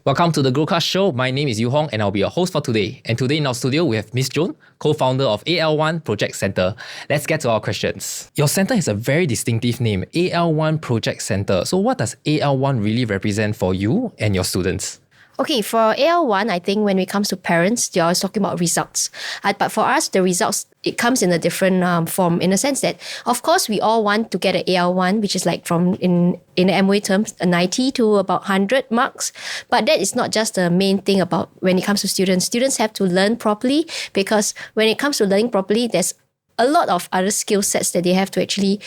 Welcome to the GrowCast show. My name is Yu Hong and I'll be your host for today. And today in our studio, we have Miss Joan, co-founder of AL1 Project Center. Let's get to our questions. Your center has a very distinctive name, AL1 Project Center. So what does AL1 really represent for you and your students? Okay, for AL1, I think when it comes to parents, they're always talking about results. But for us, the results, it comes in a different form in the sense that, of course, we all want to get an AL1, which is like from, in the MOA terms, a 90 to about 100 marks. But that is not just the main thing about when it comes to students. Students have to learn properly because when it comes to learning properly, there's a lot of other skill sets that they have to actually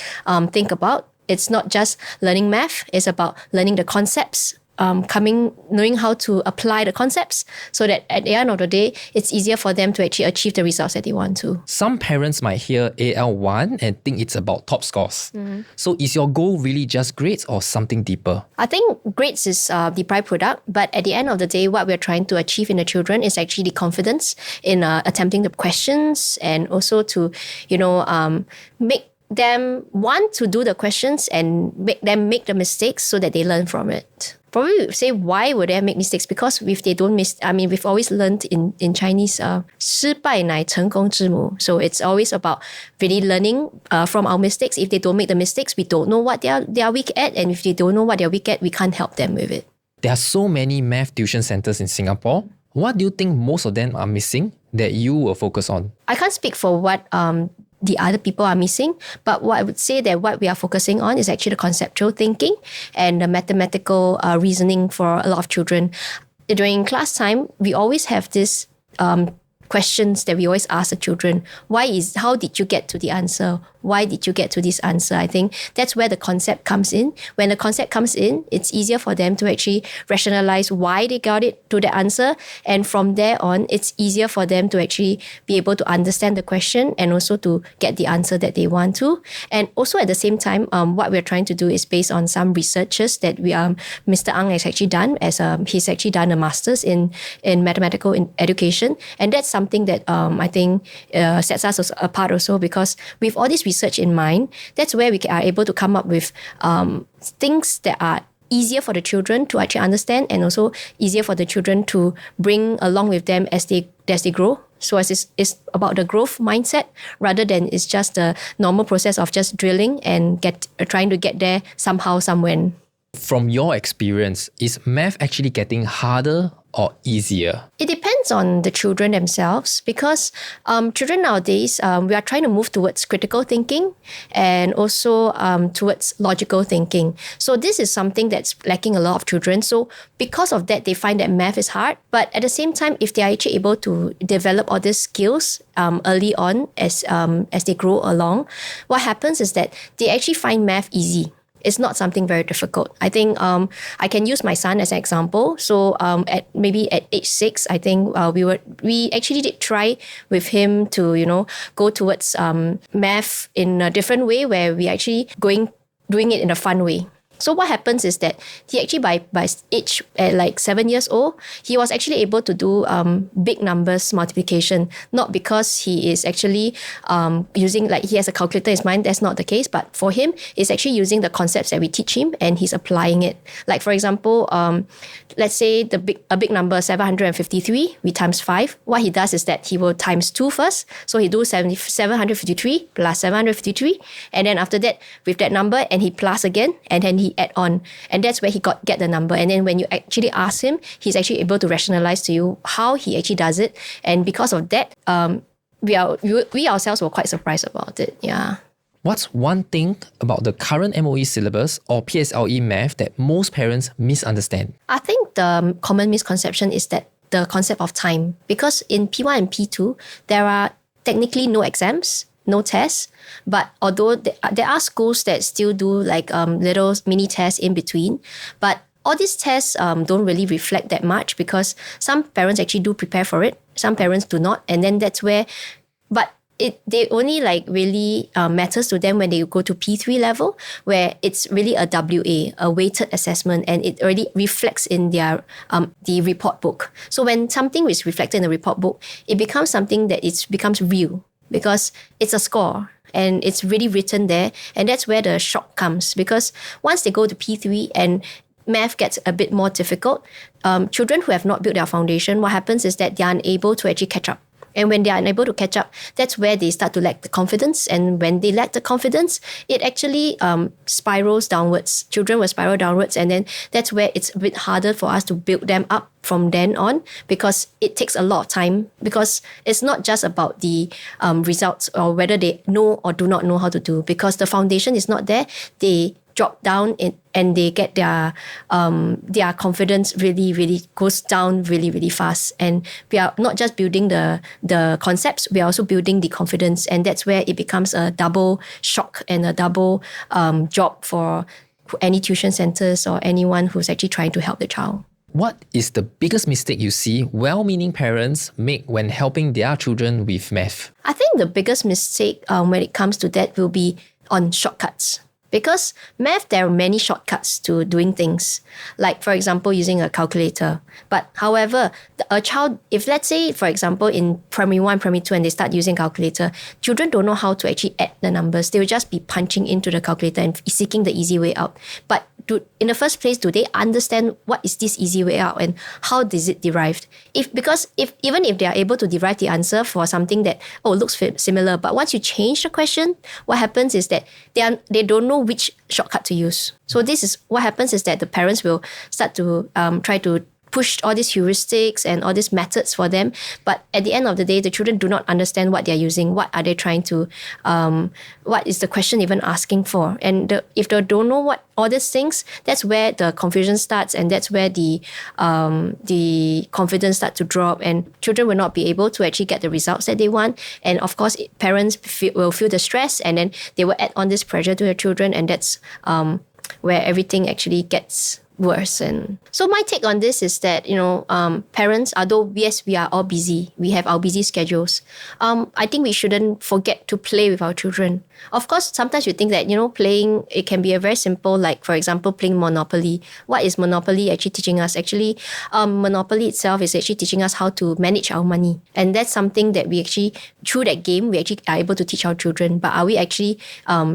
think about. It's not just learning math, it's about learning the concepts, knowing how to apply the concepts so that at the end of the day, it's easier for them to actually achieve the results that they want to. Some parents might hear AL1 and think it's about top scores. So is your goal really just grades or something deeper? I think grades is the byproduct, but at the end of the day, what we're trying to achieve in the children is actually the confidence in attempting the questions and also to, make them want to do the questions and make them make the mistakes so that they learn from it. Probably say why would they make mistakes? Because if they don't we've always learned in Chinese, 失败乃成功之母. So it's always about really learning from our mistakes. If they don't make the mistakes, we don't know what they are weak at. And if they don't know what they're weak at, we can't help them with it. There are so many math tuition centers in Singapore. What do you think most of them are missing that you will focus on? I can't speak for what the other people are missing. But what I would say that what we are focusing on is actually the conceptual thinking and the mathematical reasoning for a lot of children. During class time, we always have this questions that we always ask the children. How did you get to the answer? Why did you get to this answer? I think that's where the concept comes in. When the concept comes in, it's easier for them to actually rationalize why they got it to the answer. And from there on, it's easier for them to actually be able to understand the question and also to get the answer that they want to. And also at the same time, what we're trying to do is based on some researches that Mr. Ang has actually done he's actually done a master's in mathematical education. And that's something that I think sets us apart also because with all these research in mind, that's where we are able to come up with things that are easier for the children to actually understand and also easier for the children to bring along with them as they grow. So it's about the growth mindset rather than it's just the normal process of just drilling and trying to get there somehow, somewhere. From your experience, is math actually getting harder or easier? It depends on the children themselves because children nowadays, we are trying to move towards critical thinking and also towards logical thinking. So this is something that's lacking a lot of children. So because of that, they find that math is hard. But at the same time, if they are actually able to develop all these skills early on as they grow along, what happens is that they actually find math easy. It's not something very difficult. I think I can use my son as an example. So at age 6, I think we actually did try with him to go towards math in a different way where we actually doing it in a fun way. So what happens is that he actually by age at like 7 years old, he was actually able to do big numbers multiplication, not because he is actually using he has a calculator in his mind. That's not the case. But for him, it's actually using the concepts that we teach him and he's applying it. Like for example, let's say a big number 753, we times 5. What he does is that he will times 2 first. So he do 753 plus 753. And then after that, with that number, and he plus again, and then he add on. And that's where he get the number. And then when you actually ask him, he's actually able to rationalize to you how he actually does it. And because of that, we ourselves were quite surprised about it. Yeah. What's one thing about the current MOE syllabus or PSLE math that most parents misunderstand? I think the common misconception is that the concept of time. Because in P1 and P2, there are technically no exams, no tests. But although there are schools that still do little mini tests in between, but all these tests don't really reflect that much because some parents actually do prepare for it. Some parents do not. And then that's where, they only really matters to them when they go to P3 level, where it's really a WA, a weighted assessment, and it already reflects in their the report book. So when something is reflected in the report book, it becomes something that becomes real because it's a score. And it's really written there. And that's where the shock comes. Because once they go to P3 and math gets a bit more difficult, children who have not built their foundation, what happens is that they are unable to actually catch up. And when they are unable to catch up, that's where they start to lack the confidence. And when they lack the confidence, it actually spirals downwards. Children will spiral downwards. And then that's where it's a bit harder for us to build them up from then on, because it takes a lot of time, because it's not just about the results or whether they know or do not know how to do, because the foundation is not there. They drop down and they get their confidence really goes down really fast. And we are not just building the concepts, we are also building the confidence, and that's where it becomes a double shock and a double job for any tuition centers or anyone who's actually trying to help the child. What is the biggest mistake you see well-meaning parents make when helping their children with math? I think the biggest mistake when it comes to that will be on shortcuts. Because math, there are many shortcuts to doing things. Like, for example, using a calculator. But however, a child, if let's say, for example, in primary 1, primary 2, and they start using calculator, children don't know how to actually add the numbers. They will just be punching into the calculator and seeking the easy way out. But in the first place, do they understand what is this easy way out and how is it derived? Because even if they are able to derive the answer for something that looks similar, but once you change the question, what happens is that they don't know which shortcut to use. So this is what happens is that the parents will start to try to push all these heuristics and all these methods for them. But at the end of the day, the children do not understand what they're using. What are they trying to, what is the question even asking for? And if they don't know what all these things, that's where the confusion starts, and that's where the confidence starts to drop, and children will not be able to actually get the results that they want. And of course, parents will feel the stress, and then they will add on this pressure to their children, and that's where everything actually gets worse. And so my take on this is that, parents, although yes, we are all busy, we have our busy schedules, I think we shouldn't forget to play with our children. Of course, sometimes you think that, playing, it can be a very simple, like, for example, playing Monopoly. What is Monopoly actually teaching us? Actually, Monopoly itself is actually teaching us how to manage our money. And that's something that we actually, through that game, we actually are able to teach our children. But are we actually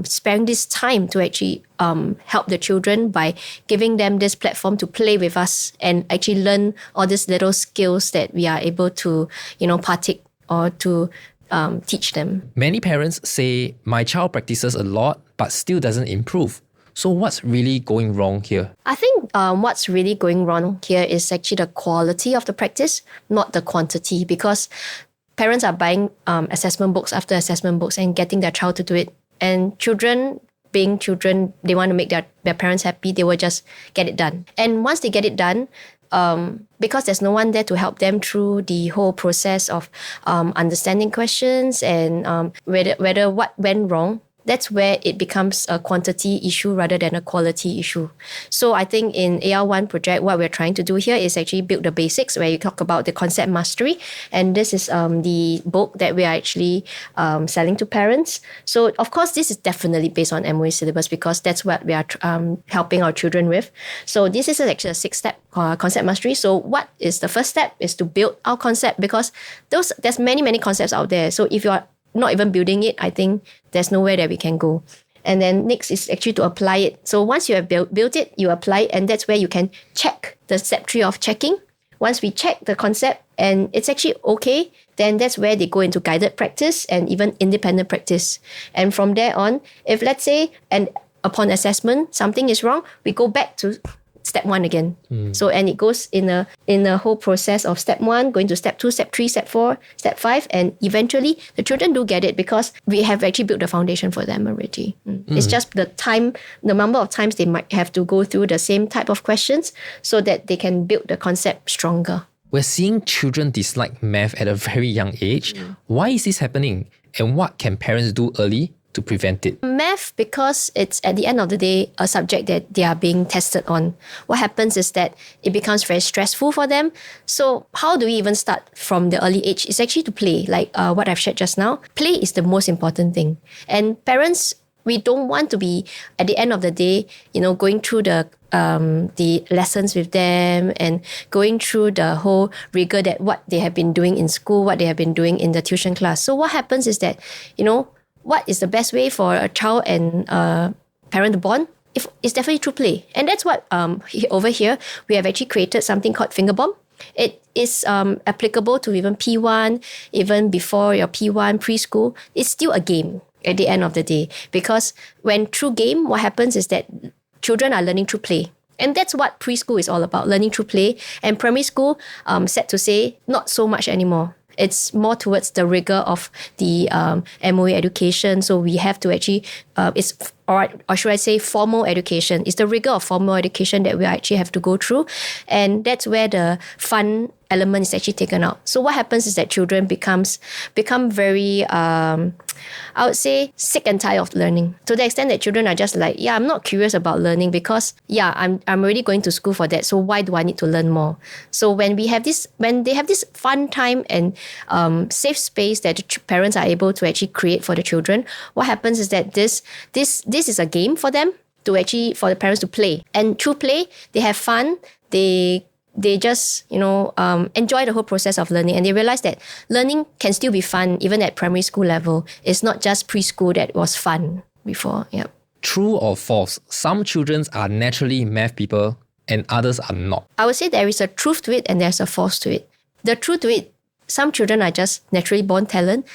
sparing this time to actually help the children by giving them this platform to play with us and actually learn all these little skills that we are able to, partake or to teach them? Many parents say, my child practices a lot but still doesn't improve. So what's really going wrong here? I think what's really going wrong here is actually the quality of the practice, not the quantity, because parents are buying assessment books after assessment books and getting their child to do it. And children, being children, they want to make their parents happy, they will just get it done. And once they get it done, because there's no one there to help them through the whole process of understanding questions and whether what went wrong, that's where it becomes a quantity issue rather than a quality issue. So I think in AL1 project, what we're trying to do here is actually build the basics, where you talk about the concept mastery. And this is the book that we are actually selling to parents. So of course, this is definitely based on MOE syllabus, because that's what we are helping our children with. So this is actually a 6-step concept mastery. So what is the first step is to build our concept, because there's many concepts out there. So if you're not even building it, I think there's nowhere that we can go. And then next is actually to apply it. So once you have built it, you apply it, and that's where you can check the step 3 of checking. Once we check the concept and it's actually okay, then that's where they go into guided practice and even independent practice. And from there on, if let's say, and upon assessment, something is wrong, we go back to step 1 again. So, and it goes in a whole process of step 1, going to step 2, step 3, step 4, step 5, and eventually the children do get it because we have actually built the foundation for them already. It's just the number of times they might have to go through the same type of questions so that they can build the concept stronger. We're seeing children dislike math at a very young age. Why is this happening? And what can parents do early to prevent it? Math, because it's at the end of the day a subject that they are being tested on, what happens is that it becomes very stressful for them. So how do we even start from the early age? It's actually to play, like what I've shared just now. Play is the most important thing. And parents, we don't want to be, at the end of the day, going through the lessons with them and going through the whole rigor that what they have been doing in school, what they have been doing in the tuition class. So what happens is that, what is the best way for a child and a parent to bond? it's definitely through play. And that's what over here we have actually created something called finger bomb. It is applicable to even P1, even before your P1 preschool. It's still a game at the end of the day, because when through game, what happens is that children are learning through play. And that's what preschool is all about, learning through play. And primary school, sad to say, not so much anymore. It's more towards the rigor of the MOE education. So we have to actually, or should I say formal education. It's the rigor of formal education that we actually have to go through. And that's where the fun element is actually taken out. So what happens is that children become very, I would say, sick and tired of learning. To the extent that children are just like, yeah, I'm not curious about learning because, yeah, I'm already going to school for that. So why do I need to learn more? So when they have this fun time and safe space that the parents are able to actually create for the children, what happens is that this is a game for them for the parents to play. And through play, they have fun. They just, enjoy the whole process of learning, and they realize that learning can still be fun even at primary school level. It's not just preschool that was fun before. Yep. True or false? Some children are naturally math people and others are not. I would say there is a truth to it and there's a false to it. The truth to it, some children are just naturally born talent.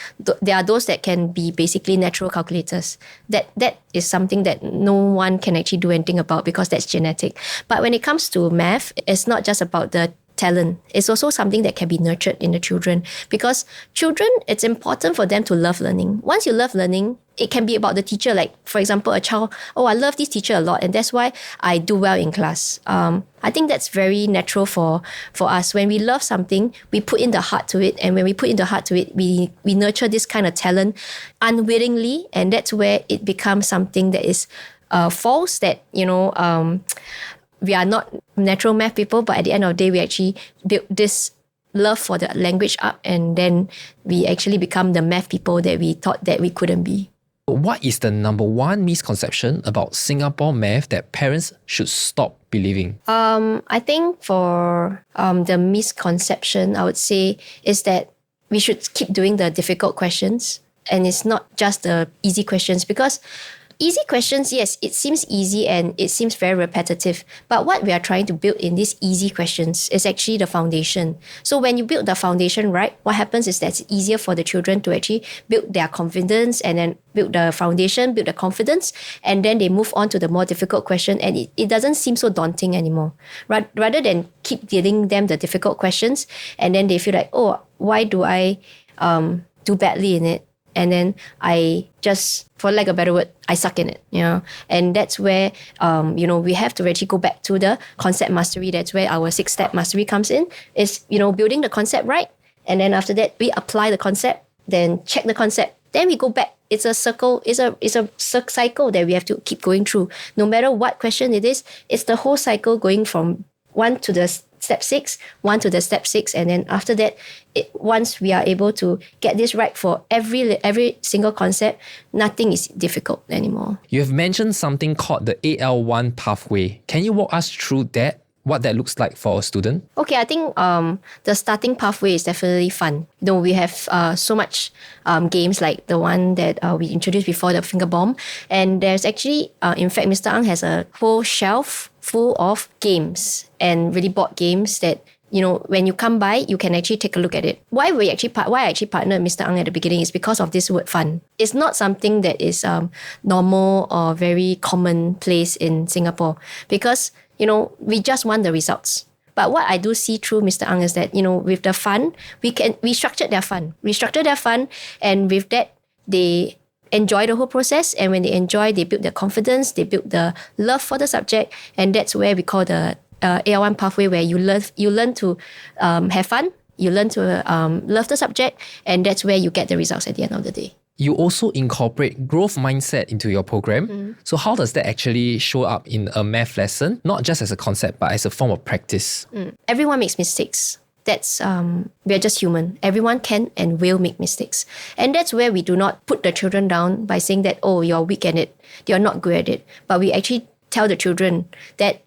There are those that can be basically natural calculators. That is something that no one can actually do anything about because that's genetic. But when it comes to math, it's not just about the talent. It's also something that can be nurtured in the children, because children, it's important for them to love learning. Once you love learning, it can be about the teacher. Like, for example, a child, I love this teacher a lot and that's why I do well in class. I think that's very natural for us. When we love something, we put in the heart to it. And when we put in the heart to it, we nurture this kind of talent unwittingly. And that's where it becomes something that is false, that, we are not natural math people, but at the end of the day, we actually build this love for the language up, and then we actually become the math people that we thought that we couldn't be. What is the number one misconception about Singapore math that parents should stop believing? I think for the misconception, I would say, is that we should keep doing the difficult questions, and it's not just the easy questions, because easy questions, yes, it seems easy and it seems very repetitive. But what we are trying to build in these easy questions is actually the foundation. So when you build the foundation right, what happens is that it's easier for the children to actually build their confidence, and then build the foundation, build the confidence, and then they move on to the more difficult question, and it doesn't seem so daunting anymore. Rather than keep dealing them the difficult questions, and then they feel like, why do I do badly in it? And then I just, for lack of a better word, I suck in it, And that's where, we have to actually go back to the concept mastery. That's where our 6-step mastery comes in, is, building the concept right. And then after that, we apply the concept, then check the concept. Then we go back. It's a circle, it's a cycle that we have to keep going through. No matter what question it is, it's the whole cycle going from 1 to the step 6, 1 to the step 6, and then after that, once we are able to get this right for every single concept, nothing is difficult anymore. You have mentioned something called the AL1 pathway. Can you walk us through that? What that looks like for a student? Okay, I think the starting pathway is definitely fun. We have so much games like the one that we introduced before, the finger bomb. And there's actually, in fact, Mr. Ang has a whole shelf full of games and really board games that, when you come by, you can actually take a look at it. Why I actually partnered Mr. Ang at the beginning is because of this word fun. It's not something that is normal or very commonplace in Singapore, because we just want the results. But what I do see through Mr. Ang is that, with the fun, we structured their fun. We structured their fun, and with that, they enjoy the whole process. And when they enjoy, they build their confidence, they build the love for the subject. And that's where we call the AL1 pathway, where you learn to have fun, you learn to love the subject, and that's where you get the results at the end of the day. You also incorporate growth mindset into your program. Mm-hmm. So how does that actually show up in a math lesson, not just as a concept, but as a form of practice? Everyone makes mistakes. That's we are just human. Everyone can and will make mistakes. And that's where we do not put the children down by saying that, you're weak at it, you're not good at it. But we actually tell the children that,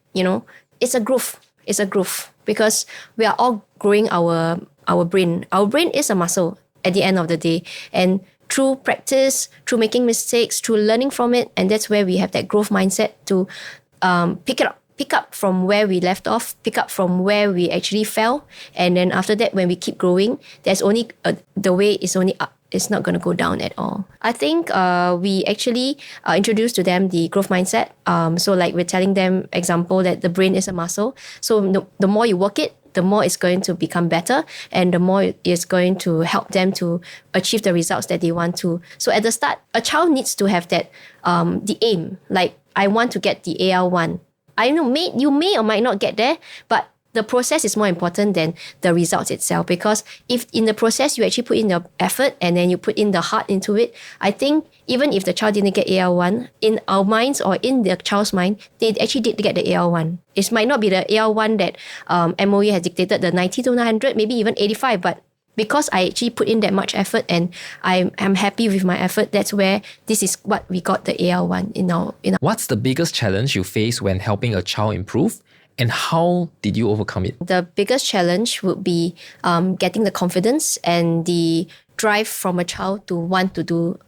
it's a growth. It's a growth, because we are all growing our brain. Our brain is a muscle at the end of the day. And through practice, through making mistakes, through learning from it. And that's where we have that growth mindset to pick up from where we left off, pick up from where we actually fell. And then after that, when we keep growing, there's only, the way is only up. It's not going to go down at all. I think we actually introduced to them the growth mindset. So like we're telling them, example, that the brain is a muscle. So the more you work it, the more it's going to become better, and the more it's going to help them to achieve the results that they want to. So at the start, a child needs to have that, the aim. Like, I want to get the AL1. I know you may or might not get there, but the process is more important than the results itself, because if in the process you actually put in the effort and then you put in the heart into it, I think even if the child didn't get AL1, in our minds or in the child's mind, they actually did get the AL1. It might not be the AL1 that MOE has dictated, the 90 to 100, maybe even 85, but because I actually put in that much effort and I'm happy with my effort, that's where this is what we got the AL1 in our. What's the biggest challenge you face when helping a child improve? And how did you overcome it? The biggest challenge would be getting the confidence and the drive from a child to want to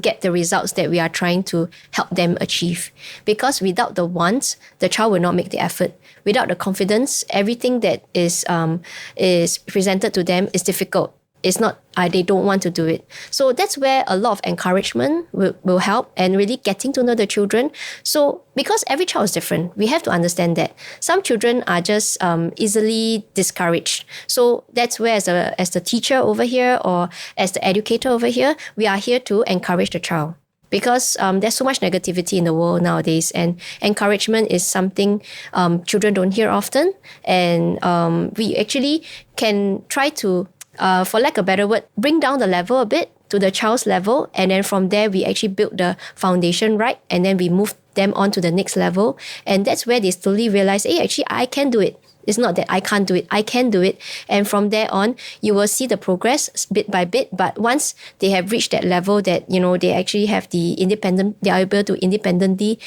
get the results that we are trying to help them achieve. Because without the want, the child will not make the effort. Without the confidence, everything that is presented to them is difficult. It's not, they don't want to do it. So that's where a lot of encouragement will help, and really getting to know the children. So because every child is different, we have to understand that. Some children are just easily discouraged. So that's where as the teacher over here or as the educator over here, we are here to encourage the child. Because there's so much negativity in the world nowadays, and encouragement is something children don't hear often. And we actually can try to, for lack of a better word, bring down the level a bit to the child's level, and then from there we actually build the foundation right, and then we move them on to the next level, and that's where they slowly realize, hey, actually I can do it. It's not that I can't do it, I can do it. And from there on, you will see the progress bit by bit. But once they have reached that level that, they actually have they are able to independently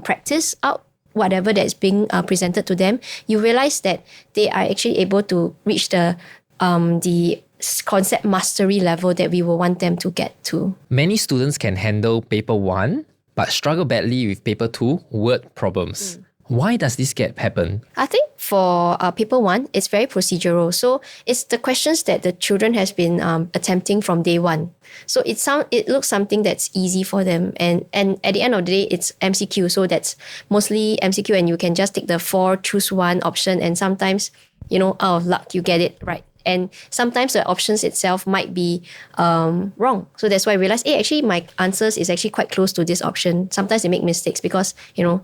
practice out whatever that is being presented to them, you realize that they are actually able to reach the concept mastery level that we will want them to get to. Many students can handle paper 1, but struggle badly with paper 2, word problems. Why does this gap happen? I think for paper 1, it's very procedural. So it's the questions that the children has been attempting from day one. So it looks something that's easy for them. And at the end of the day, it's MCQ. So that's mostly MCQ, and you can just take the 4, choose one option. And sometimes, out of luck, you get it right. And sometimes the options itself might be wrong. So that's why I realized, hey, actually my answers is actually quite close to this option. Sometimes they make mistakes because,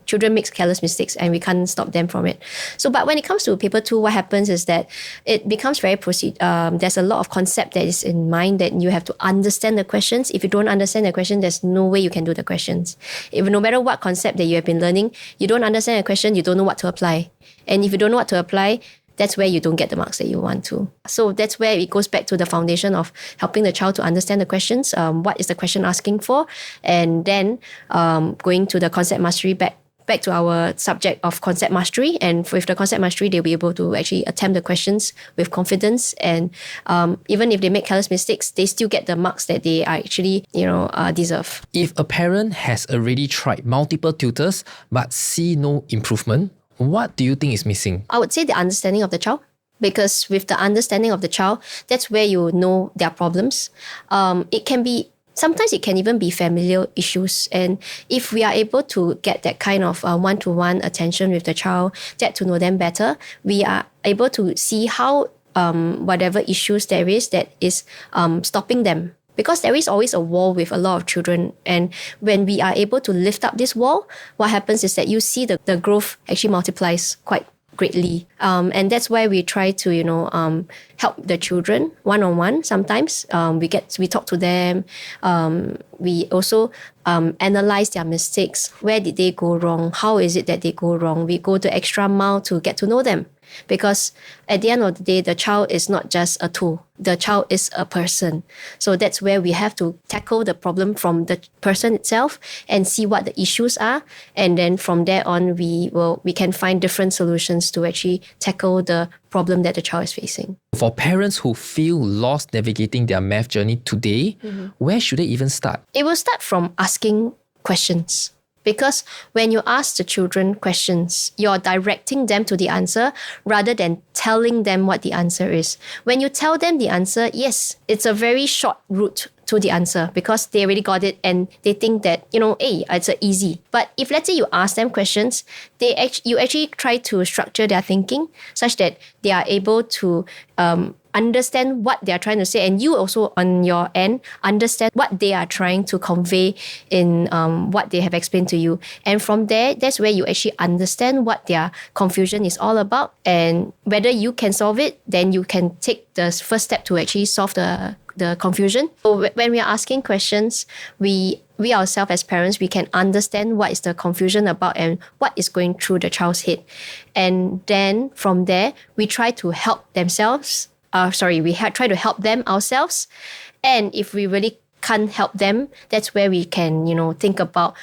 children make careless mistakes and we can't stop them from it. So, but when it comes to paper 2, what happens is that it becomes very there's a lot of concept that is in mind that you have to understand the questions. If you don't understand the question, there's no way you can do the questions. No matter what concept that you have been learning, you don't understand the question, you don't know what to apply. And if you don't know what to apply, that's where you don't get the marks that you want to. So that's where it goes back to the foundation of helping the child to understand the questions. What is the question asking for? And then going to the concept mastery, back to our subject of concept mastery. And with the concept mastery, they'll be able to actually attempt the questions with confidence. And even if they make careless mistakes, they still get the marks that they are actually, deserve. If a parent has already tried multiple tutors but see no improvement, what do you think is missing? I would say the understanding of the child. Because with the understanding of the child, that's where you know their problems. Sometimes it can even be familial issues. And if we are able to get that kind of one-to-one attention with the child, get to know them better, we are able to see how whatever issues there is that is stopping them. Because there is always a wall with a lot of children. And when we are able to lift up this wall, what happens is that you see the growth actually multiplies quite greatly. And that's why we try to, help the children one-on-one sometimes. We talk to them. We also analyze their mistakes. Where did they go wrong? How is it that they go wrong? We go the extra mile to get to know them. Because at the end of the day, the child is not just a tool. The child is a person. So that's where we have to tackle the problem from the person itself and see what the issues are. And then from there on, we can find different solutions to actually tackle the problem that the child is facing. For parents who feel lost navigating their math journey today, where should they even start? It will start from asking questions. Because when you ask the children questions, you're directing them to the answer rather than telling them what the answer is. When you tell them the answer, yes, it's a very short route to the answer because they already got it and they think that, hey, it's easy. But if let's say you ask them questions, you actually try to structure their thinking such that they are able to understand what they are trying to say, and you also on your end understand what they are trying to convey in what they have explained to you. And from there, that's where you actually understand what their confusion is all about, and whether you can solve it, then you can take the first step to actually solve the confusion. So when we are asking questions, we ourselves as parents, we can understand what is the confusion about and what is going through the child's head. And then from there, we try to help themselves. We try to help them ourselves. And if we really can't help them, that's where we can, think about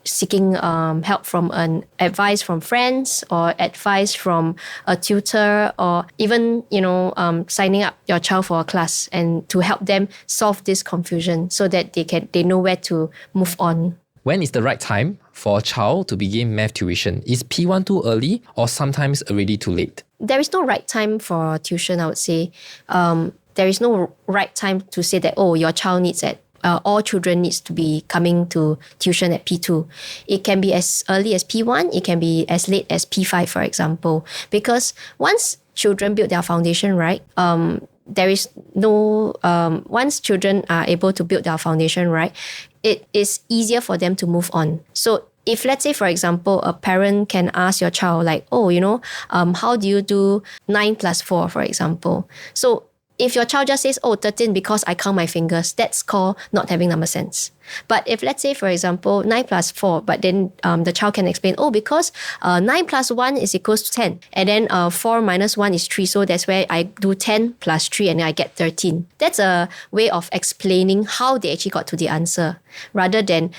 seeking help from advice from friends or advice from a tutor, or even, signing up your child for a class and to help them solve this confusion so that they know where to move on. When is the right time for a child to begin math tuition? Is P1 too early or sometimes already too late? There is no right time for tuition, I would say. There is no right time to say that, your child needs all children needs to be coming to tuition at P2. It can be as early as P1, it can be as late as P5, for example. Because once children build their foundation right, there is no, once children are able to build their foundation right, it is easier for them to move on. So if let's say, for example, a parent can ask your child like, how do you do 9 plus 4, for example? So if your child just says, 13 because I count my fingers, that's called not having number sense. But if let's say, for example, 9 plus 4, but then the child can explain, because 9 plus 1 is equals to 10. And then 4 minus 1 is 3. So that's where I do 10 plus 3 and I get 13. That's a way of explaining how they actually got to the answer rather than,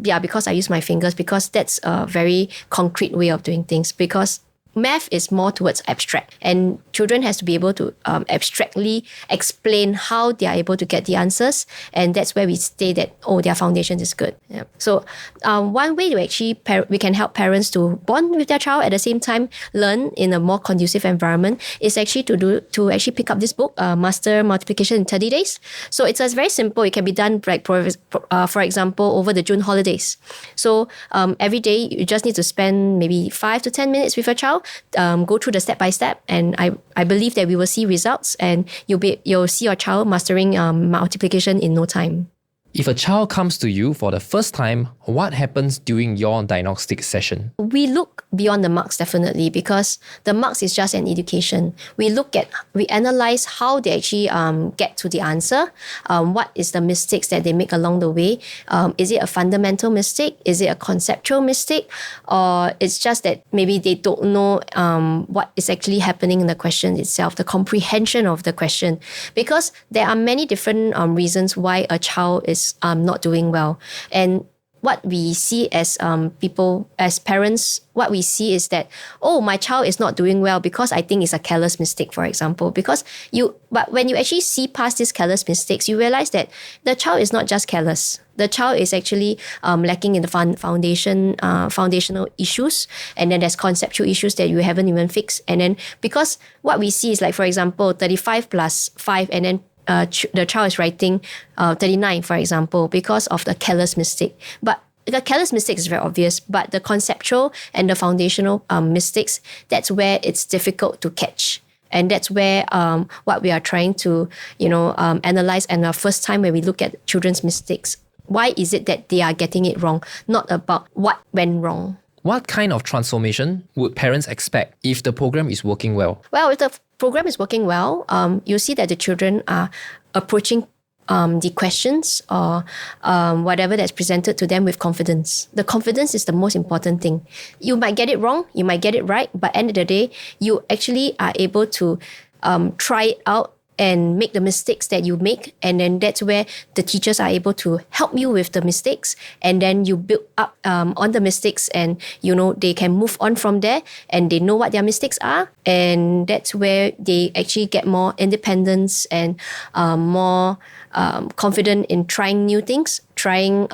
because I use my fingers, because that's a very concrete way of doing things. Because math is more towards abstract, and children has to be able to abstractly explain how they are able to get the answers, and that's where we say that their foundation is good. Yeah. So one way to actually we can help parents to bond with their child at the same time learn in a more conducive environment is actually to actually pick up this book, Master Multiplication in 30 Days. So it's very simple. It can be done like for example over the June holidays. So every day you just need to spend maybe 5 to 10 minutes with your child. Go through the step by step, and I believe that we will see results, and you'll see your child mastering multiplication in no time. If a child comes to you for the first time, what happens during your diagnostic session? We look beyond the marks definitely, because the marks is just an education. We analyze how they actually get to the answer. What is the mistakes that they make along the way? Is it a fundamental mistake? Is it a conceptual mistake? Or it's just that maybe they don't know what is actually happening in the question itself, the comprehension of the question. Because there are many different reasons why a child is not doing well. And what we see as as parents, what we see is that, my child is not doing well because I think it's a careless mistake, for example. But when you actually see past these careless mistakes, you realize that the child is not just careless. The child is actually lacking in the foundational issues, and then there's conceptual issues that you haven't even fixed. And then because what we see is like, for example, 35 plus 5, and then the child is writing 39, for example, because of the careless mistake. But the careless mistake is very obvious, but the conceptual and the foundational mistakes, that's where it's difficult to catch. And that's where what we are trying to, analyze. And the first time when we look at children's mistakes, why is it that they are getting it wrong? Not about what went wrong. What kind of transformation would parents expect if the program is working well? Well, if the program is working well, you'll see that the children are approaching the questions or whatever that's presented to them with confidence. The confidence is the most important thing. You might get it wrong, you might get it right, but at the end of the day, you actually are able to try it out and make the mistakes that you make. And then that's where the teachers are able to help you with the mistakes. And then you build up on the mistakes, and they can move on from there, and they know what their mistakes are. And that's where they actually get more independence and more confident in trying new things, trying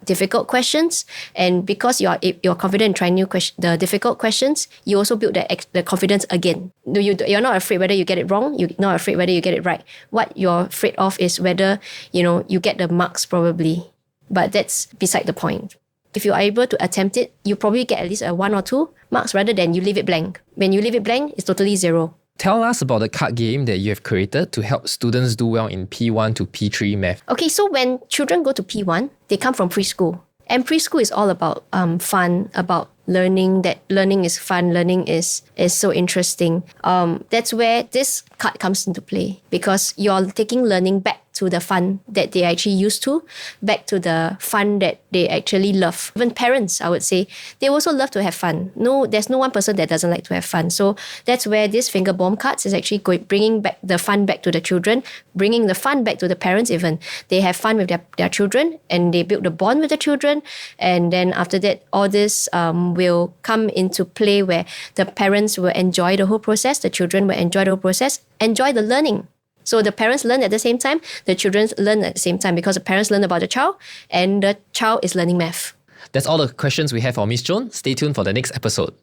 difficult questions. And because you're confident in trying the difficult questions, you also build the confidence again. You're not afraid whether you get it wrong. You're not afraid whether you get it right. What you're afraid of is whether you get the marks, probably. But that's beside the point. If you are able to attempt it, you probably get at least a 1 or 2 marks rather than you leave it blank. When you leave it blank, it's totally 0. Tell us about the card game that you have created to help students do well in P1 to P3 math. Okay, so when children go to P1, they come from preschool. And preschool is all about fun, about learning, that learning is fun, learning is so interesting. That's where this card comes into play, because you're taking learning back to the fun that they actually used to, back to the fun that they actually love. Even parents, I would say, they also love to have fun. There's no one person that doesn't like to have fun. So that's where this finger bomb cards is actually bringing back the fun back to the children, bringing the fun back to the parents even. They have fun with their children, and they build the bond with the children. And then after that, all this will come into play where the parents will enjoy the whole process, the children will enjoy the whole process, enjoy the learning. So the parents learn at the same time, the children learn at the same time, because the parents learn about the child and the child is learning math. That's all the questions we have for Miss Joan. Stay tuned for the next episode.